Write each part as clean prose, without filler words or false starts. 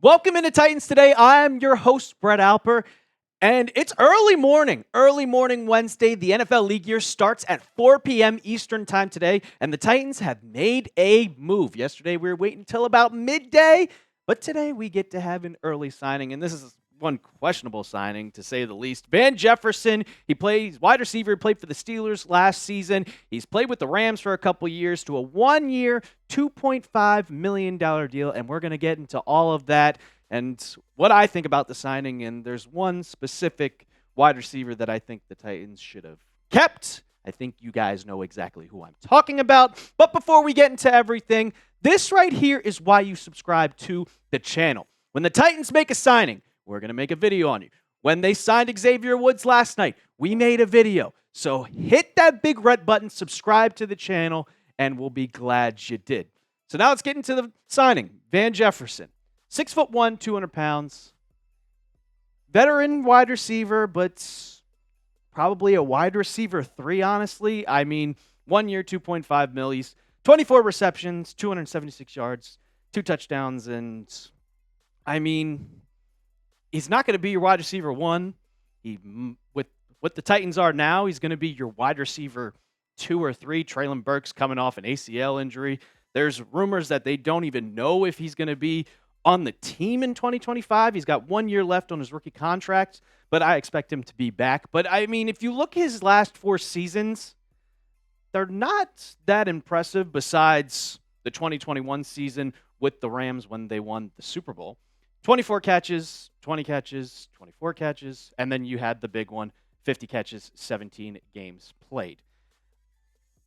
Welcome into Titans Today. I'm your host, Brett Alper, and it's early morning Wednesday. The NFL league year starts at 4 p.m. Eastern time today, and the Titans have made a move. Yesterday, we were waiting until about midday, but today we get to have an early signing, and this is one questionable signing, to say the least. Van Jefferson, he plays wide receiver, he played for the Steelers last season. He's played with the Rams for a couple years to a one-year, $2.5 million deal, and we're going to get into all of that and what I think about the signing. And there's one specific wide receiver that I think the Titans should have kept. I think you guys know exactly who I'm talking about. But before we get into everything, this right here is why you subscribe to the channel. When the Titans make a signing, we're going to make a video on you. When they signed Xavier Woods last night, we made a video. So hit that big red button, subscribe to the channel, and we'll be glad you did. So now let's get into the signing. Van Jefferson, 6'1", 200 pounds. Veteran wide receiver, but probably a wide receiver 3, honestly. I mean, 1 year, $2.5 million, 24 receptions, 276 yards, 2 touchdowns, and I mean, he's not going to be your wide receiver 1. With what the Titans are now, he's going to be your wide receiver 2 or 3. Treylon Burks coming off an ACL injury. There's rumors that they don't even know if he's going to be on the team in 2025. He's got 1 year left on his rookie contract, but I expect him to be back. But, I mean, if you look his last 4 seasons, they're not that impressive besides the 2021 season with the Rams when they won the Super Bowl. 24 catches, 20 catches, 24 catches, and then you had the big one, 50 catches, 17 games played.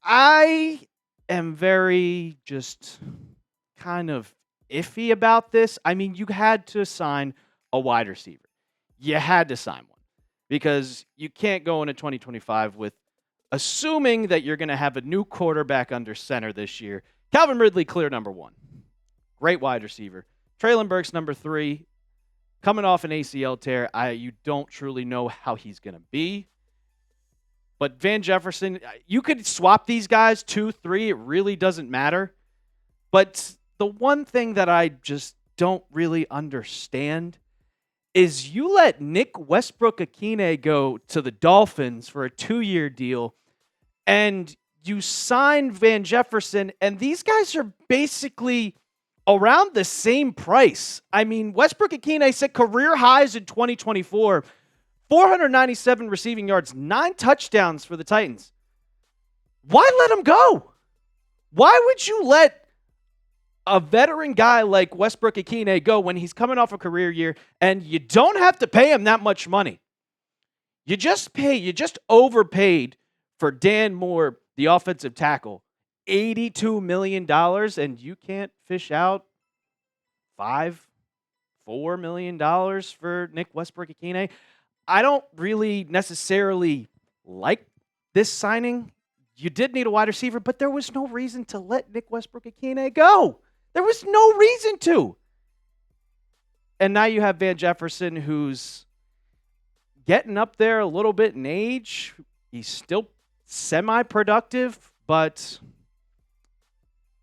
I am very just kind of iffy about this. I mean, you had to sign a wide receiver. You had to sign one because you can't go into 2025 with assuming that you're going to have a new quarterback under center this year. Calvin Ridley, clear number 1. Great wide receiver. Treylon Burks, number 3, coming off an ACL tear. You don't truly know how he's going to be. But Van Jefferson, you could swap these guys 2, 3. It really doesn't matter. But the one thing that I just don't really understand is you let Nick Westbrook-Ikhine go to the Dolphins for a 2-year deal, and you sign Van Jefferson, and these guys are basically around the same price. I mean, Westbrook-Ikhine set career highs in 2024, 497 receiving yards, 9 touchdowns for the Titans. Why let him go? Why would you let a veteran guy like Westbrook-Ikhine go when he's coming off a career year and you don't have to pay him that much money? You just overpaid for Dan Moore, the offensive tackle, $82 million, and you can't fish out $4 million for Nick Westbrook-Ikhine. I don't really necessarily like this signing. You did need a wide receiver, but there was no reason to let Nick Westbrook-Ikhine go. There was no reason to. And now you have Van Jefferson, who's getting up there a little bit in age. He's still semi-productive, but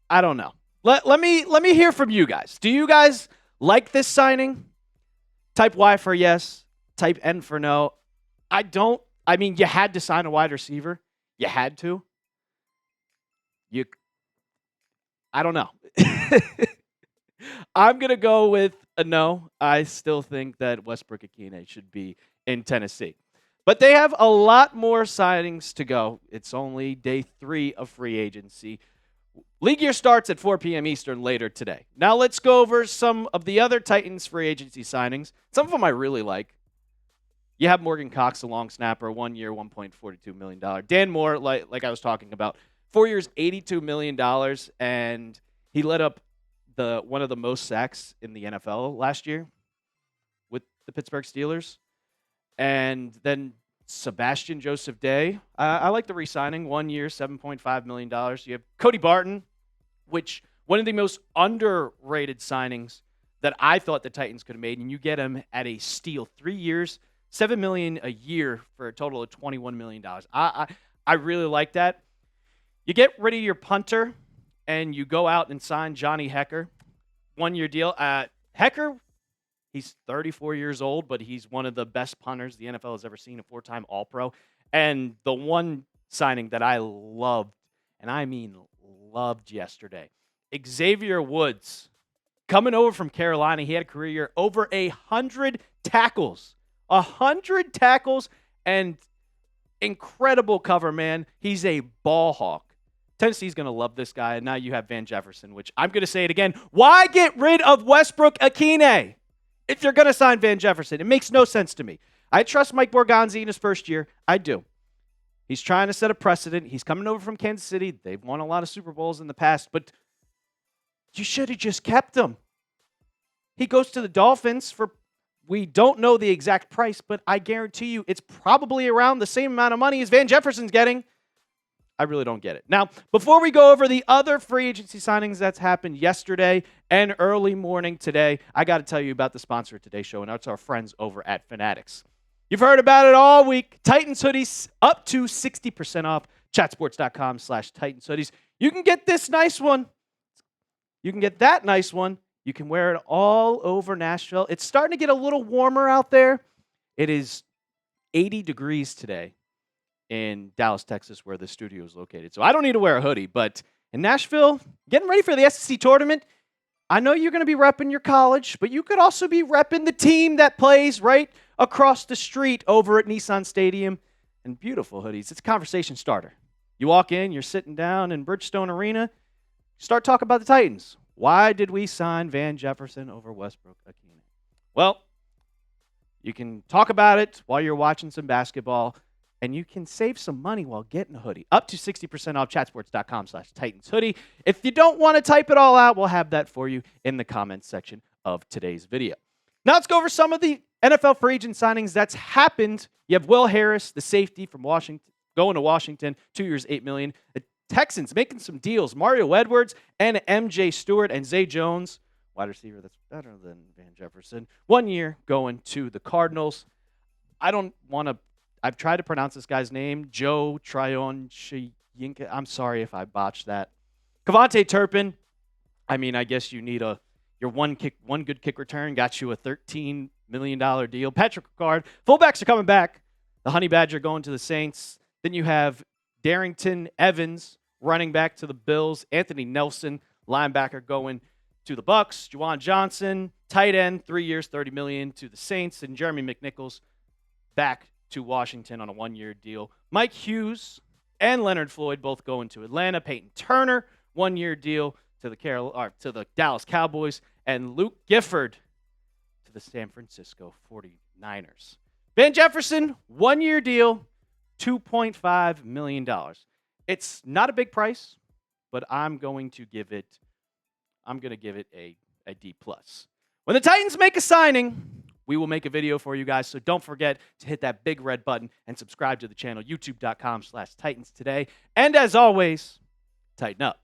I don't know. Let me hear from you guys. Do you guys like this signing? Type Y for yes. Type N for no. I don't. I mean, you had to sign a wide receiver. You had to. I don't know. I'm going to go with a no. I still think that Westbrook-Ikhine should be in Tennessee. But they have a lot more signings to go. It's only day 3 of free agency. League year starts at 4 p.m. Eastern later today. Now let's go over some of the other Titans free agency signings. Some of them I really like. You have Morgan Cox, a long snapper, 1 year, $1.42 million. Dan Moore, like I was talking about, 4 years, $82 million, and he led up one of the most sacks in the NFL last year with the Pittsburgh Steelers. And then Sebastian Joseph Day. I like the re-signing, 1 year, $7.5 million. You have Cody Barton, which one of the most underrated signings that I thought the Titans could have made, and you get him at a steal, 3 years, $7 million a year for a total of $21 million. I really like that. You get rid of your punter, and you go out and sign Johnny Hekker, 1 year deal. Hekker He's 34 years old, but he's one of the best punters the NFL has ever seen, a 4-time All-Pro. And the one signing that I loved, and I mean loved yesterday, Xavier Woods, coming over from Carolina. He had a career year, over 100 tackles. 100 tackles and incredible cover, man. He's a ball hawk. Tennessee's going to love this guy, and now you have Van Jefferson, which I'm going to say it again. Why get rid of Westbrook Akine if you're going to sign Van Jefferson? It makes no sense to me. I trust Mike Borgonzi in his first year. I do. He's trying to set a precedent. He's coming over from Kansas City. They've won a lot of Super Bowls in the past, but you should have just kept him. He goes to the Dolphins for, we don't know the exact price, but I guarantee you it's probably around the same amount of money as Van Jefferson's getting. I really don't get it. Now, before we go over the other free agency signings that's happened yesterday and early morning today, I got to tell you about the sponsor of today's show, and that's our friends over at Fanatics. You've heard about it all week. Titans hoodies up to 60% off. Chatsports.com/Titans hoodies. You can get this nice one. You can get that nice one. You can wear it all over Nashville. It's starting to get a little warmer out there. It is 80 degrees today in Dallas, Texas, where the studio is located. So I don't need to wear a hoodie, but in Nashville, getting ready for the SEC tournament, I know you're going to be repping your college, but you could also be repping the team that plays right across the street over at Nissan Stadium. And beautiful hoodies. It's a conversation starter. You walk in, you're sitting down in Bridgestone Arena, start talking about the Titans. Why did we sign Van Jefferson over Westbrook Akine? Well, you can talk about it while you're watching some basketball, and you can save some money while getting a hoodie. Up to 60% off chatsports.com/Titans hoodie. If you don't want to type it all out, we'll have that for you in the comments section of today's video. Now let's go over some of the NFL free agent signings that's happened. You have Will Harris, the safety from Washington, going to Washington, 2 years, $8 million. The Texans making some deals. Mario Edwards and MJ Stewart and Zay Jones, wide receiver that's better than Van Jefferson. 1 year going to the Cardinals. I've tried to pronounce this guy's name, Joe Tryon-Shiyinka. I'm sorry if I botched that. Kavontae Turpin. I mean, I guess you need your one good kick return got you a $13 million deal. Patrick Ricard. Fullbacks are coming back. The Honey Badger going to the Saints. Then you have Darrington Evans, running back to the Bills. Anthony Nelson, linebacker, going to the Bucks. Juwan Johnson, tight end, 3 years, $30 million to the Saints. And Jeremy McNichols back to Washington on a 1-year deal. Mike Hughes and Leonard Floyd both going to Atlanta. Peyton Turner, 1-year deal to the Dallas Cowboys. And Luke Gifford to the San Francisco 49ers. Van Jefferson, 1-year deal, $2.5 million. It's not a big price, but I'm going to give it a D+. When the Titans make a signing, we will make a video for you guys, so don't forget to hit that big red button and subscribe to the channel, youtube.com/Titans today. And as always, tighten up.